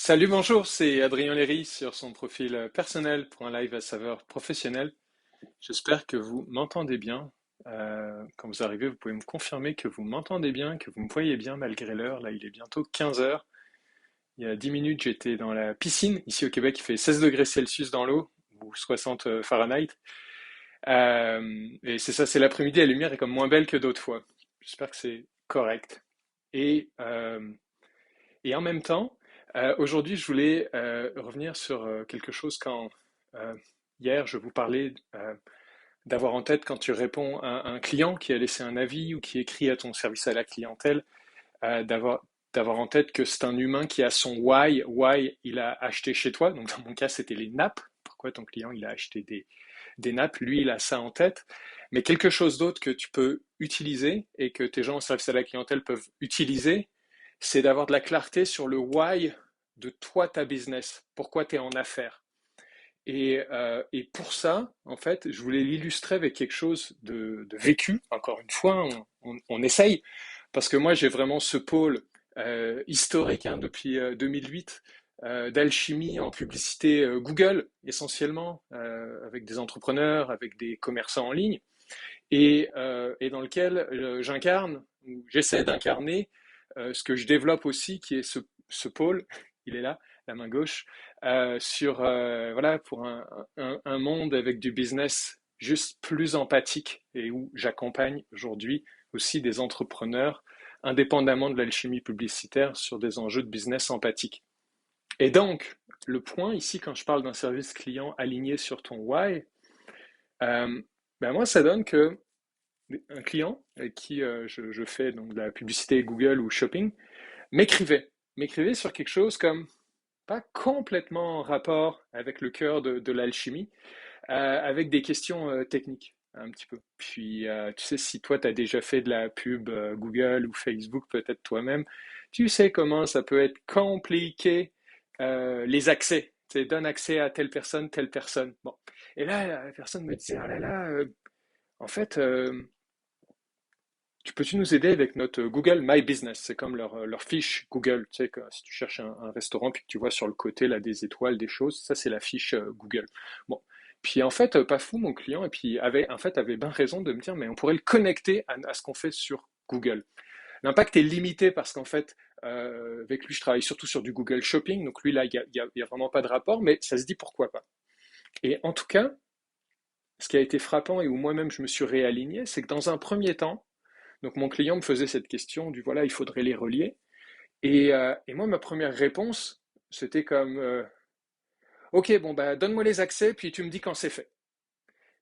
Salut, bonjour, c'est Adrien Léry sur son profil personnel pour un live à saveur professionnelle. J'espère que vous m'entendez bien. Quand vous arrivez, vous pouvez me confirmer que vous m'entendez bien, que vous me voyez bien malgré l'heure. Là, il est bientôt 15 heures. Il y a 10 minutes, j'étais dans la piscine. Ici au Québec, il fait 16 degrés Celsius dans l'eau, ou 60 Fahrenheit. Et c'est ça, c'est l'après-midi, la lumière est comme moins belle que d'autres fois. J'espère que c'est correct. Et, euh, et en même temps, aujourd'hui, je voulais revenir sur quelque chose quand euh, hier, je vous parlais d'avoir en tête quand tu réponds à un client qui a laissé un avis ou qui écrit à ton service à la clientèle, d'avoir en tête que c'est un humain qui a son why il a acheté chez toi. Donc dans mon cas, c'était les nappes. Pourquoi ton client il a acheté des nappes? Lui, il a ça en tête. Mais quelque chose d'autre que tu peux utiliser et que tes gens au service à la clientèle peuvent utiliser, c'est d'avoir de la clarté sur le why de toi, ta business. Pourquoi tu es en affaires. Et pour ça, en fait, je voulais l'illustrer avec quelque chose de vécu. Encore une fois, on essaye, parce que moi, j'ai vraiment ce pôle historique depuis 2008 d'alchimie en publicité Google, essentiellement, avec des entrepreneurs, avec des commerçants en ligne, et dans lequel j'incarne, ou j'essaie d'incarner, ce que je développe aussi, qui est ce pôle, il est là, la main gauche, voilà, pour un monde avec du business juste plus empathique et où j'accompagne aujourd'hui aussi des entrepreneurs, indépendamment de l'alchimie publicitaire, sur des enjeux de business empathique. Et donc, le point ici, quand je parle d'un service client aligné sur ton why, ben moi, ça donne que un client avec qui je fais donc de la publicité Google ou shopping m'écrivait sur quelque chose comme pas complètement en rapport avec le cœur de l'alchimie, avec des questions techniques un petit peu. Puis, tu sais, si toi, tu as déjà fait de la pub Google ou Facebook, peut-être toi-même, tu sais comment ça peut être compliqué, les accès. Tu sais, donne accès à telle personne, telle personne. Bon. Et là, la personne me dit, ah là là, en fait, peux-tu nous aider avec notre Google My Business? C'est comme leur fiche Google. Tu sais, que si tu cherches un restaurant puis que tu vois sur le côté là des étoiles, des choses, ça c'est la fiche Google. Bon. Puis en fait, pas fou mon client, et puis avait bien raison de me dire, mais on pourrait le connecter à ce qu'on fait sur Google. L'impact est limité parce qu'en fait, avec lui, je travaille surtout sur du Google Shopping, donc lui là, il y a vraiment pas de rapport, mais ça se dit pourquoi pas. Et en tout cas, ce qui a été frappant et où moi-même je me suis réaligné, c'est que dans un premier temps, donc mon client me faisait cette question du voilà, il faudrait les relier. Et moi, ma première réponse, c'était comme ok, bon, bah, donne-moi les accès, puis tu me dis quand c'est fait.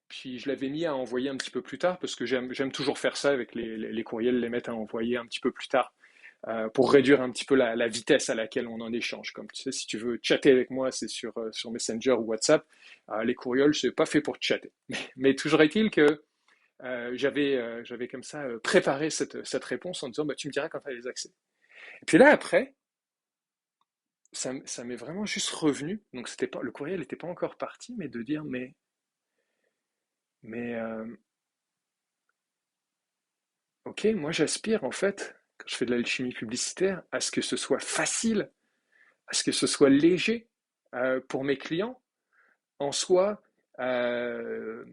Puis je l'avais mis à envoyer un petit peu plus tard, parce que j'aime toujours faire ça avec les courriels, les mettre à envoyer un petit peu plus tard, pour réduire un petit peu la vitesse à laquelle on en échange. Comme tu sais, si tu veux chatter avec moi, c'est sur Messenger ou WhatsApp. Les courriels, c'est pas fait pour chatter. Mais toujours est-il que j'avais comme ça préparé cette réponse en disant bah, tu me diras quand tu as les accès. Et puis là, après, ça m'est vraiment juste revenu. Donc, c'était pas, le courriel n'était pas encore parti, mais de dire mais ok, moi j'aspire en fait, quand je fais de l'alchimie publicitaire, à ce que ce soit facile, à ce que ce soit léger pour mes clients. En soi, euh,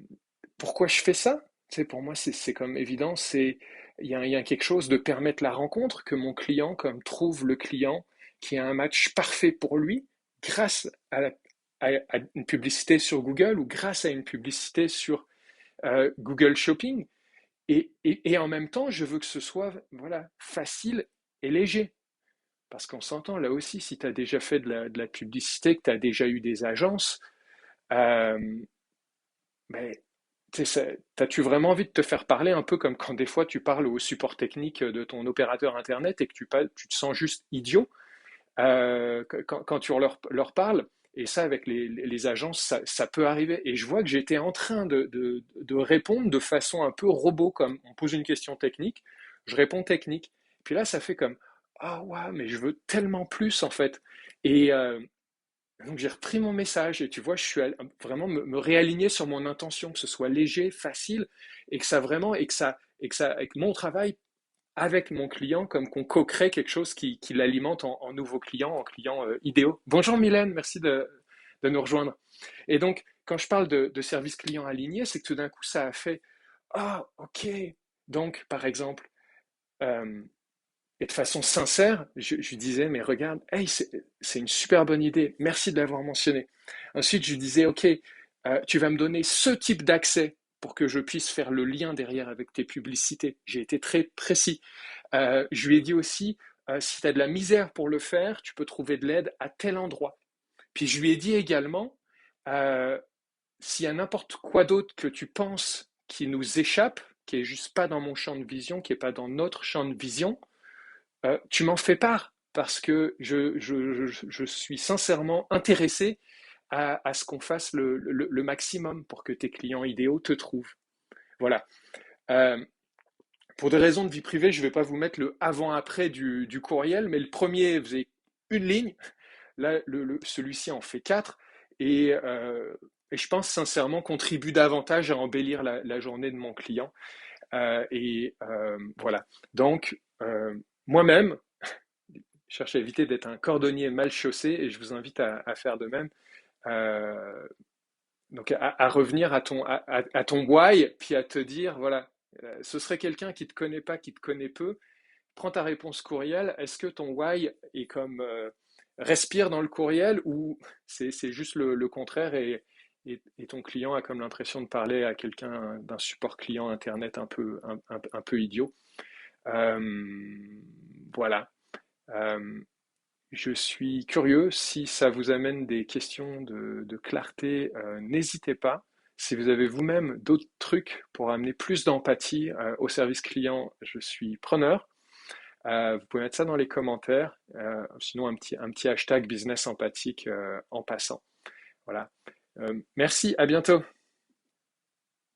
pourquoi je fais ça? Tu sais, pour moi, c'est comme évident, il y a quelque chose de permettre la rencontre, que mon client comme trouve le client qui a un match parfait pour lui grâce à une publicité sur Google ou grâce à une publicité sur Google Shopping. Et en même temps, je veux que ce soit voilà, facile et léger. Parce qu'on s'entend là aussi, si tu as déjà fait de la publicité, que tu as déjà eu des agences, euh, mais t'as-tu vraiment envie de te faire parler un peu comme quand des fois tu parles au support technique de ton opérateur internet et que tu te sens juste idiot quand tu leur parles? Et ça, avec les agences, ça peut arriver. Et je vois que j'étais en train de répondre de façon un peu robot, comme on pose une question technique, je réponds technique. Puis là, ça fait comme, ah ouais, mais je veux tellement plus en fait. Et, donc j'ai repris mon message et tu vois, je suis vraiment me réaligner sur mon intention, que ce soit léger, facile et que ça vraiment et que mon travail avec mon client comme qu'on co-crée quelque chose qui l'alimente en nouveaux clients, en clients idéaux. Bonjour Mylène, merci de nous rejoindre. Et donc, quand je parle de service client aligné, c'est que tout d'un coup, ça a fait ah, ok. Donc, par exemple, euh, et de façon sincère, je lui disais, mais regarde, hey, c'est une super bonne idée, merci de l'avoir mentionné. Ensuite, je lui disais, ok, tu vas me donner ce type d'accès pour que je puisse faire le lien derrière avec tes publicités. J'ai été très précis. Je lui ai dit aussi, si tu as de la misère pour le faire, tu peux trouver de l'aide à tel endroit. Puis je lui ai dit également, euh, s'il y a n'importe quoi d'autre que tu penses qui nous échappe, qui est juste pas dans mon champ de vision, qui est pas dans notre champ de vision, tu m'en fais part parce que je suis sincèrement intéressé à ce qu'on fasse le maximum pour que tes clients idéaux te trouvent. Voilà. Euh, pour des raisons de vie privée, je ne vais pas vous mettre le avant-après du courriel, mais le premier faisait une ligne. Là, celui-ci en fait quatre. Et je pense sincèrement contribue davantage à embellir la journée de mon client. Voilà. Donc, moi-même, je cherche à éviter d'être un cordonnier mal chaussé et je vous invite à faire de même. Euh, donc, à revenir à ton why, puis à te dire, voilà, ce serait quelqu'un qui te connaît pas, qui te connaît peu. Prends ta réponse courriel. Est-ce que ton why est comme respire dans le courriel ou c'est juste le contraire et ton client a comme l'impression de parler à quelqu'un d'un support client internet un peu idiot. Euh, voilà. Euh, je suis curieux si ça vous amène des questions de clarté, n'hésitez pas. Si vous avez vous-même d'autres trucs pour amener plus d'empathie au service client, je suis preneur. Vous pouvez mettre ça dans les commentaires, sinon un petit hashtag business empathique en passant. Voilà. Merci, à bientôt.